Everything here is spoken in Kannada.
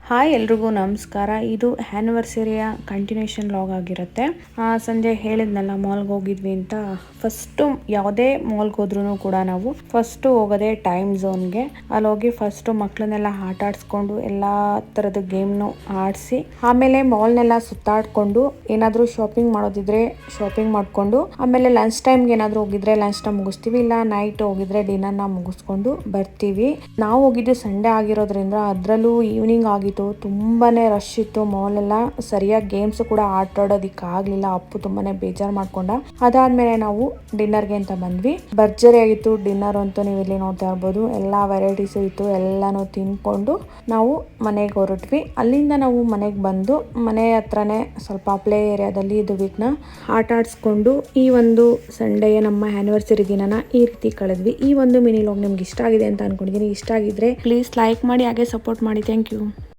ಹಾಯ್ ಎಲ್ರಿಗೂ ನಮಸ್ಕಾರ. ಇದು ಆ್ಯನಿವರ್ಸರಿಯ ಕಂಟಿನ್ಯೂಷನ್ ಲಾಗ್ ಆಗಿರುತ್ತೆ. ಸಂಜೆ ಹೇಳಿದ್ನಲ್ಲ ಮಾಲ್ಗೆ ಹೋಗಿದ್ವಿ ಅಂತ. ಫಸ್ಟು ಯಾವುದೇ ಮಾಲ್ಗೆ ಹೋದ್ರೂ ಕೂಡ ನಾವು ಫಸ್ಟು ಹೋಗೋದೇ ಟೈಮ್ ಝೋನ್ಗೆ. ಅಲ್ಲಿ ಹೋಗಿ ಫಸ್ಟು ಮಕ್ಕಳನ್ನೆಲ್ಲ ಆಟ ಆಡಿಸ್ಕೊಂಡು ಎಲ್ಲ ಥರದ ಗೇಮ್ನು ಆಡಿಸಿ ಆಮೇಲೆ ಮಾಲ್ನೆಲ್ಲ ಸುತ್ತಾಡಿಕೊಂಡು ಏನಾದರೂ ಶಾಪಿಂಗ್ ಮಾಡೋದಿದ್ರೆ ಶಾಪಿಂಗ್ ಮಾಡಿಕೊಂಡು ಆಮೇಲೆ ಲಂಚ್ ಟೈಮ್ಗೆ ಏನಾದರೂ ಹೋಗಿದ್ರೆ ಲಂಚ್ನ ಮುಗಿಸ್ತೀವಿ, ಇಲ್ಲ ನೈಟ್ ಹೋಗಿದ್ರೆ ಡಿನ್ನರ್ನ ಮುಗಿಸ್ಕೊಂಡು ಬರ್ತೀವಿ. ನಾವು ಹೋಗಿದ್ದು ಸಂಡೇ ಆಗಿರೋದ್ರಿಂದ ಅದರಲ್ಲೂ ಈವ್ನಿಂಗ್ ಆಗಿತ್ತು, ತುಂಬಾನೇ ರಶ್ ಇತ್ತು. ಮಾಲ್ ಎಲ್ಲ ಸರಿಯಾಗಿ ಗೇಮ್ಸ್ ಕೂಡ ಆಟಾಡೋದಿಕ್ಕೆ ಆಗ್ಲಿಲ್ಲ. ಅಪ್ಪು ತುಂಬಾನೇ ಬೇಜಾರು ಮಾಡ್ಕೊಂಡ. ಅದಾದ್ಮೇಲೆ ನಾವು ಡಿನ್ನರ್ಗೆ ಅಂತ ಬಂದ್ವಿ. ಭರ್ಜರಿ ಆಗಿತ್ತು ಡಿನ್ನರ್ ಅಂತೂ, ನೀವು ಇಲ್ಲಿ ನೋಡ್ತಾ ಇರ್ಬೋದು. ಎಲ್ಲಾ ವೆರೈಟೀಸ್ ಇತ್ತು, ಎಲ್ಲಾನು ತಿನ್ಕೊಂಡು ನಾವು ಮನೆಗೆ ಹೊರಟ್ವಿ. ಅಲ್ಲಿಂದ ನಾವು ಮನೆಗೆ ಬಂದು ಮನೆ ಹತ್ರನೇ ಸ್ವಲ್ಪ ಪ್ಲೇ ಏರಿಯಾದಲ್ಲಿ ಇದು ವೀಕ್ನ ಆಟ ಆಡಿಸ್ಕೊಂಡು ಈ ಒಂದು ಸಂಡೇ ನಮ್ಮ ಆ್ಯನಿವರ್ಸರಿ ದಿನನ ಈ ರೀತಿ ಕಳೆದ್ವಿ. ಈ ಒಂದು ಮಿನಿ ಲಾಗ್ ನಿಮ್ಗೆ ಇಷ್ಟ ಆಗಿದೆ ಅಂತ ಅನ್ಕೊಂಡಿದ್ದೀನಿ. ಇಷ್ಟ ಆಗಿದ್ರೆ ಪ್ಲೀಸ್ ಲೈಕ್ ಮಾಡಿ, ಹಾಗೆ ಸಪೋರ್ಟ್ ಮಾಡಿ. Thank you.